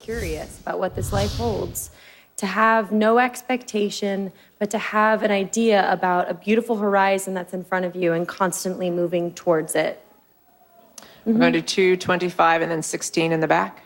curious about what this life holds. To have no expectation, but to have an idea about a beautiful horizon that's in front of you and constantly moving towards it. We're going to 225 and then 16 in the back.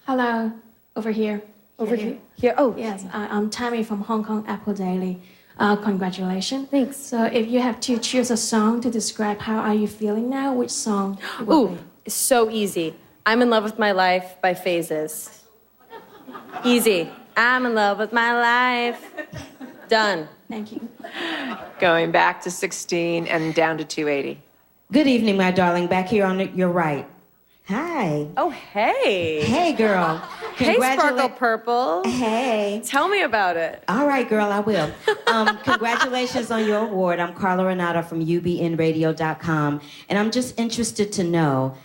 Hello, over here. Over here? Here. Oh, yes. I'm Tammy from Hong Kong Apple Daily. Congratulations. Thanks. So if you have to choose a song to describe how are you feeling now, which song? Ooh, so easy. I'm in love with my life by Phases. Easy. I'm in love with my life. Done. Thank you. Going back to 16 and down to 280. Good evening, my darling. Back here on your right. Hi. Oh, hey. Hey, girl. Hey, Sparkle Purple. Hey. Tell me about it. All right, girl, I will. Congratulations on your award. I'm Carla Renata from ubnradio.com, and I'm just interested to know,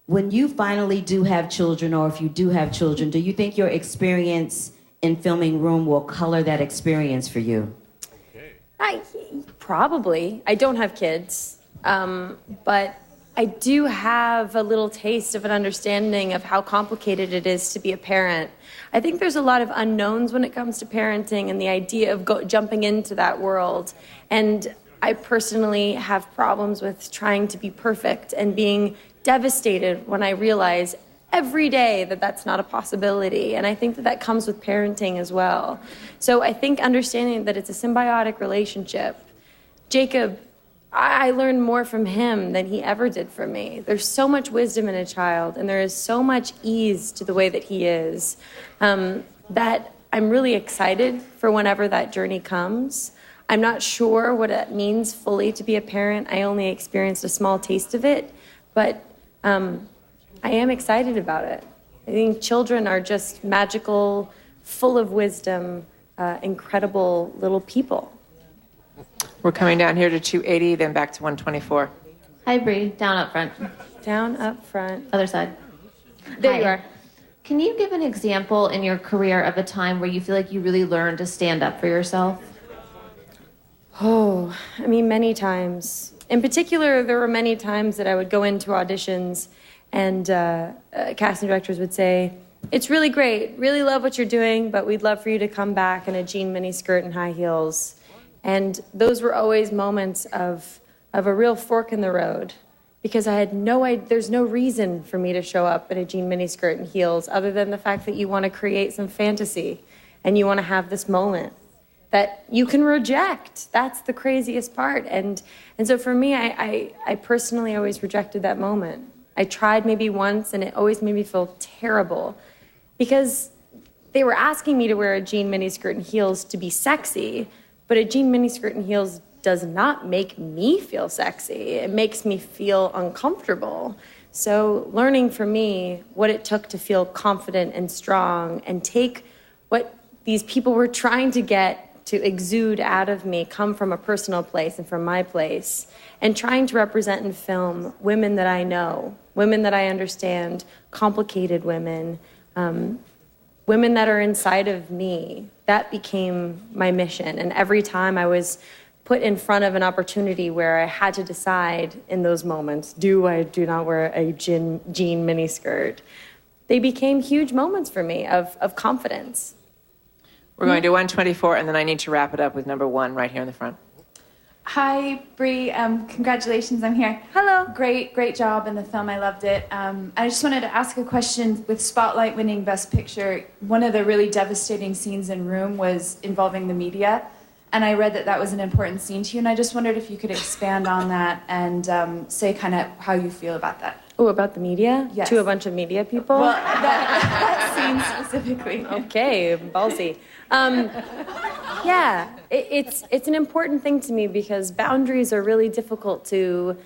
when you finally do have children, or if you do have children, do you think your experience in filming Room will color that experience for you? Probably. I don't have kids, but I do have a little taste of an understanding of how complicated it is to be a parent. I think there's a lot of unknowns when it comes to parenting and the idea of jumping into that world. And I personally have problems with trying to be perfect and being devastated when I realize every day that that's not a possibility. And I think that comes with parenting as well. So I think understanding that it's a symbiotic relationship. Jacob, I learned more from him than he ever did from me. There's so much wisdom in a child, and there is so much ease to the way that he is, that I'm really excited for whenever that journey comes. I'm not sure what it means fully to be a parent. I only experienced a small taste of it, but I am excited about it. I think children are just magical, full of wisdom, incredible little people. We're coming down here to 280, then back to 124. Hi, Brie. Down up front. Down up front. Other side. There Hi. you are. Can you give an example in your career of a time where you feel like you really learned to stand up for yourself? Oh, I mean, many times. In particular, there were many times that I would go into auditions and casting directors would say, "It's really great, really love what you're doing, but we'd love for you to come back in a jean miniskirt and high heels." And those were always moments of a real fork in the road, because I had there's no reason for me to show up in a jean miniskirt and heels other than the fact that you want to create some fantasy and you want to have this moment that you can reject. That's the craziest part. And so for me, I personally always rejected that moment. I tried maybe once, and it always made me feel terrible because they were asking me to wear a jean miniskirt and heels to be sexy, but a jean miniskirt and heels does not make me feel sexy. It makes me feel uncomfortable. So learning for me what it took to feel confident and strong and take what these people were trying to get to exude out of me, come from a personal place and from my place, and trying to represent in film women that I know, women that I understand, complicated women, women that are inside of me. That became my mission. And every time I was put in front of an opportunity where I had to decide in those moments, do not wear a jean miniskirt, they became huge moments for me of confidence. We're going to 124, and then I need to wrap it up with number 1 right here in the front. Hi, Brie. Congratulations, I'm here. Hello. Great job in the film. I loved it. I just wanted to ask a question. With Spotlight winning Best Picture, one of the really devastating scenes in Room was involving the media, and I read that was an important scene to you, and I just wondered if you could expand on that and say kind of how you feel about that. Oh, about the media? Yes. To a bunch of media people? Well, that scene specifically. Okay, ballsy. Yeah, it's an important thing to me because boundaries are really difficult to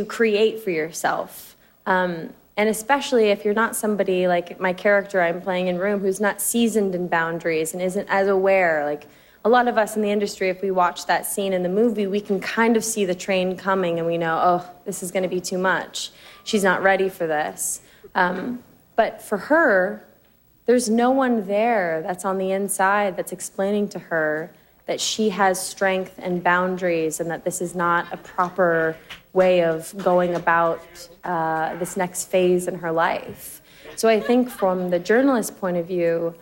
create for yourself. And especially if you're not somebody like my character I'm playing in Room who's not seasoned in boundaries and isn't as aware. Like a lot of us in the industry, if we watch that scene in the movie, we can kind of see the train coming and we know, oh, this is going to be too much. She's not ready for this. But for her, there's no one there that's on the inside that's explaining to her that she has strength and boundaries and that this is not a proper way of going about this next phase in her life. So I think from the journalist point of view,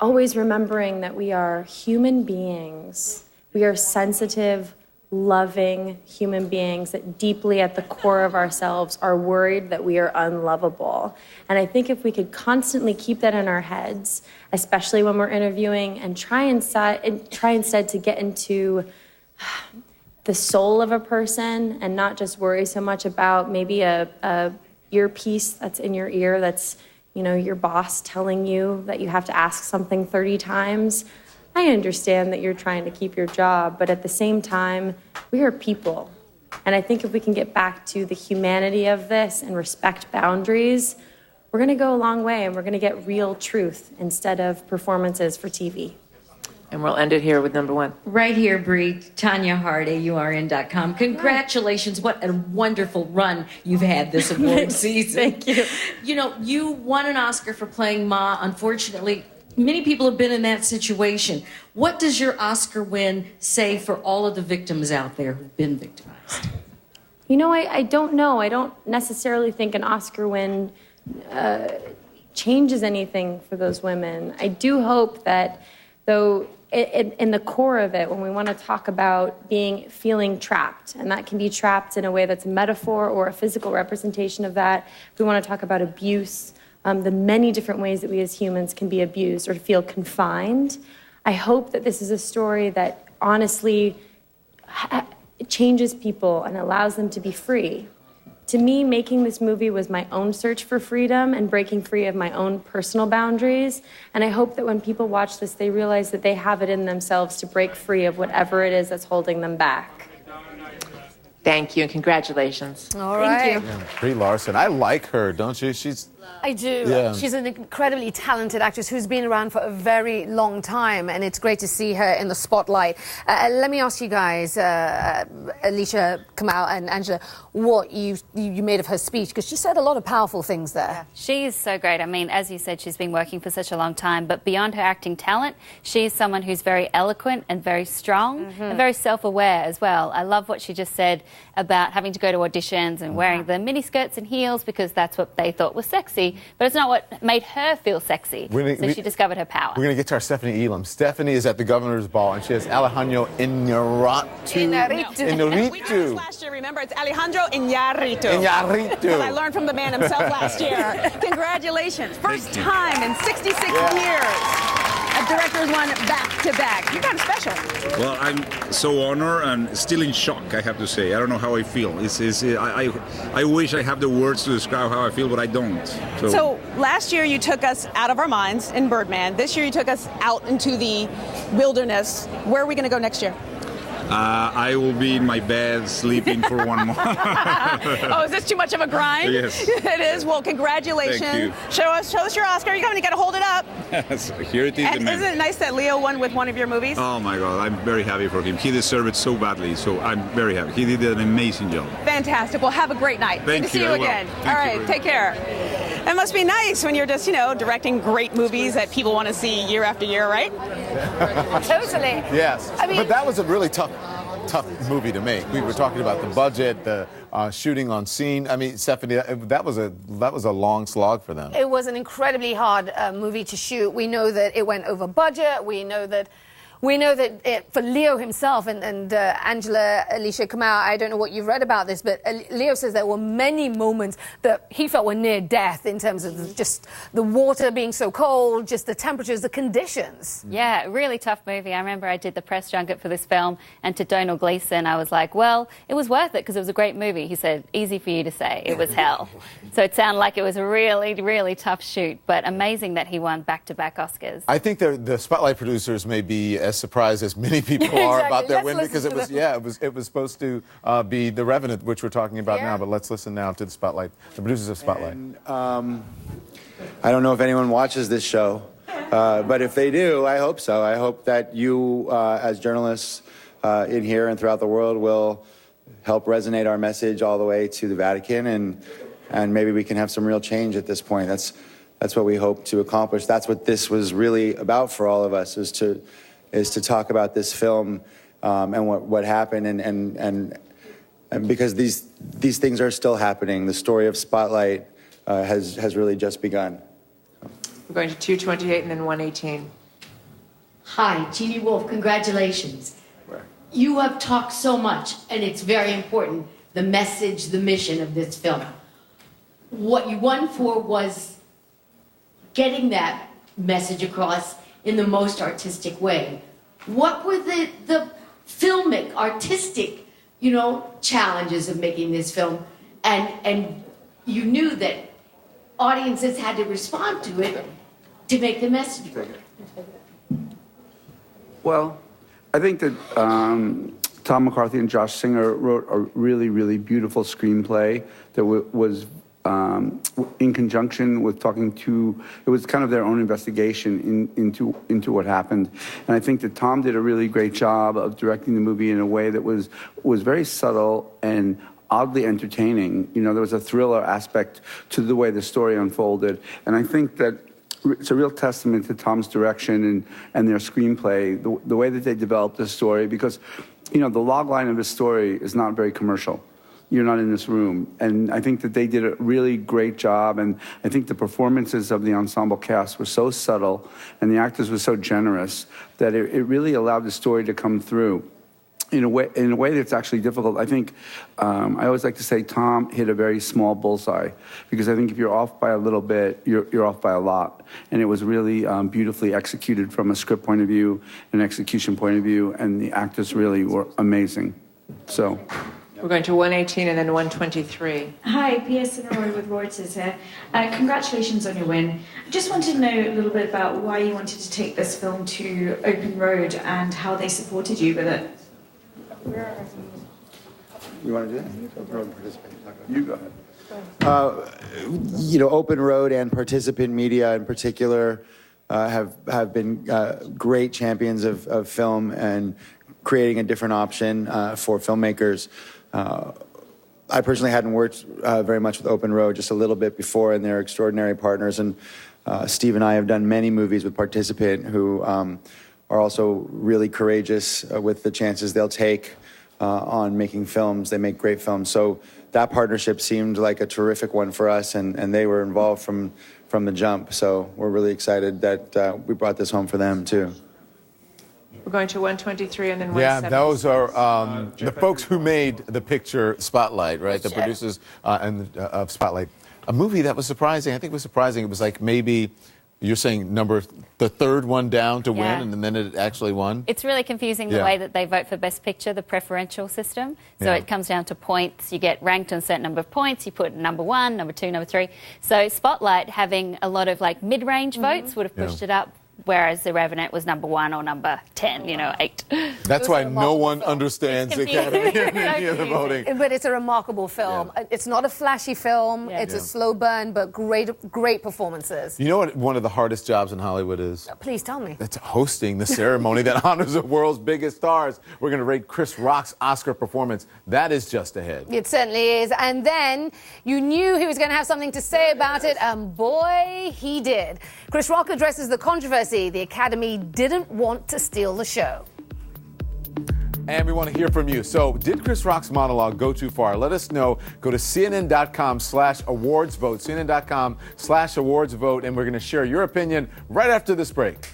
always remembering that we are human beings. We are sensitive, loving human beings that deeply at the core of ourselves are worried that we are unlovable. And I think if we could constantly keep that in our heads, especially when we're interviewing, and try instead to get into the soul of a person and not just worry so much about maybe a earpiece that's in your ear that's, you know, your boss telling you that you have to ask something 30 times. I understand that you're trying to keep your job, but at the same time, we are people. And I think if we can get back to the humanity of this and respect boundaries, we're going to go a long way, and we're going to get real truth instead of performances for TV. And we'll end it here with number one. Right here, Brie. Tanya Hart, AURN.com. Congratulations. What a wonderful run you've had this award season. Thank you. You know, you won an Oscar for playing Ma. Unfortunately, many people have been in that situation. What does your Oscar win say for all of the victims out there who've been victimized? You know, I don't know. I don't necessarily think an Oscar win changes anything for those women. I do hope that, though, in the core of it, when we want to talk about feeling trapped, and that can be trapped in a way that's a metaphor or a physical representation of that. If we want to talk about abuse, the many different ways that we as humans can be abused or feel confined, I hope that this is a story that honestly changes people and allows them to be free. To me, making this movie was my own search for freedom and breaking free of my own personal boundaries. And I hope that when people watch this, they realize that they have it in themselves to break free of whatever it is that's holding them back. Thank you, and congratulations. All right. Thank you. Yeah, Brie Larson. I like her, don't you? I do. Yeah. She's an incredibly talented actress who's been around for a very long time, and it's great to see her in the spotlight. Let me ask you guys, Alicia, Kamau, and Angela, what you made of her speech, because she said a lot of powerful things there. Yeah. She is so great. I mean, as you said, she's been working for such a long time, but beyond her acting talent, she's someone who's very eloquent and very strong and very self-aware as well. I love what she just said about having to go to auditions and wearing the miniskirts and heels because that's what they thought was sexy, but it's not what made her feel sexy. So she discovered her power. We're going to get to our Stephanie Elam. Stephanie is at the governor's ball, and she has Alejandro Iñárritu. We did this last year, remember? It's Alejandro Iñárritu. Iñárritu. I learned from the man himself last year. Congratulations. First time in 66 years. A director's won back-to-back. You got it special. Well, I'm so honored and still in shock, I have to say. I don't know how I feel. I wish I have the words to describe how I feel, but I don't. So last year you took us out of our minds in Birdman. This year you took us out into the wilderness. Where are we going to go next year? I will be in my bed sleeping for 1 month. Oh, is this too much of a grind? Yes. It is. Well, congratulations. Thank you. Show us your Oscar. You're going to hold it up. Here it is. And isn't it nice that Leo won with one of your movies? Oh my God, I'm very happy for him. He deserved it so badly, so I'm very happy. He did an amazing job. Fantastic. Well, have a great night. Thank Good to you. see you again. All right, take care. It must be nice when you're just, directing great movies that people want to see year after year, right? Totally. Yes. I mean, but that was a really tough movie to make. We were talking about the budget, the shooting on scene. I mean, Stephanie, that was a long slog for them. it was an incredibly hard movie to shoot. We know that it went over budget. We know that for Leo himself and Angela, Alicia, Kamau, I don't know what you've read about this, but Leo says there were many moments that he felt were near death in terms of just the water being so cold, just the temperatures, the conditions. Yeah, really tough movie. I remember I did the press junket for this film, and to Donal Gleeson, I was like, well, it was worth it because it was a great movie. He said, easy for you to say. It was hell. So it sounded like it was a really, really tough shoot, but amazing that he won back-to-back Oscars. I think the Spotlight producers may be as surprised as many people are about their win, because it was supposed to be The Revenant, which we're talking about now. But let's listen now to the producers of Spotlight. And, I don't know if anyone watches this show, but if they do, I hope so. I hope that you, as journalists in here and throughout the world, will help resonate our message all the way to the Vatican, and maybe we can have some real change at this point. That's what we hope to accomplish. That's what this was really about for all of us, is to talk about this film and what happened, and because these things are still happening. The story of Spotlight has really just begun. We're going to 228 and then 118. Hi, Jeannie Wolf, congratulations. You have talked so much, and it's very important, the message, the mission of this film. What you won for was getting that message across in the most artistic way. What were the filmic, artistic, challenges of making this film? And you knew that audiences had to respond to it to make the message work. Well, I think that Tom McCarthy and Josh Singer wrote a really, really beautiful screenplay that was in conjunction with talking to, it was kind of their own investigation into what happened. And I think that Tom did a really great job of directing the movie in a way that was very subtle and oddly entertaining. There was a thriller aspect to the way the story unfolded. And I think that it's a real testament to Tom's direction and their screenplay, the way that they developed the story, because, the log line of the story is not very commercial. You're not in this room. And I think that they did a really great job. And I think the performances of the ensemble cast were so subtle and the actors were so generous that it really allowed the story to come through in a way that's actually difficult. I think, I always like to say Tom hit a very small bullseye, because I think if you're off by a little bit, you're off by a lot. And it was really beautifully executed from a script point of view, an execution point of view, and the actors really were amazing. So. We're going to 118 and then 123. Hi, P.S. Roy with Reuters here. Congratulations on your win. I just wanted to know a little bit about why you wanted to take this film to Open Road and how they supported you with it. You want to do that? You go ahead. Open Road and Participant Media in particular have been great champions of film and creating a different option for filmmakers. I personally hadn't worked very much with Open Road, just a little bit before, and they're extraordinary partners. And Steve and I have done many movies with Participant, who are also really courageous with the chances they'll take on making films. They make great films. So that partnership seemed like a terrific one for us, and they were involved from the jump. So we're really excited that we brought this home for them, too. We're going to 123 and then 170. Yeah, those are the folks who made the picture Spotlight, right? The producers of Spotlight. A movie that was surprising. I think it was surprising. It was like maybe, you're saying the third one down to win, and then it actually won? It's really confusing the way that they vote for Best Picture, the preferential system. So it comes down to points. You get ranked on a certain number of points. You put number 1, number 2, number 3. So Spotlight, having a lot of mid-range votes, would have pushed it up. Whereas The Revenant was number 1 or number 10, 8. That's why no one understands the Academy the voting. But it's a remarkable film. Yeah. It's not a flashy film. Yeah. It's a slow burn, but great performances. You know what one of the hardest jobs in Hollywood is? Please tell me. It's hosting the ceremony that honors the world's biggest stars. We're going to rate Chris Rock's Oscar performance. That is just ahead. It certainly is. And then you knew he was going to have something to say about it, and boy, he did. Chris Rock addresses the controversy. The Academy didn't want to steal the show. And we want to hear from you. So, did Chris Rock's monologue go too far? Let us know. Go to CNN.com/awardsvote. CNN.com/awardsvote. And we're going to share your opinion right after this break.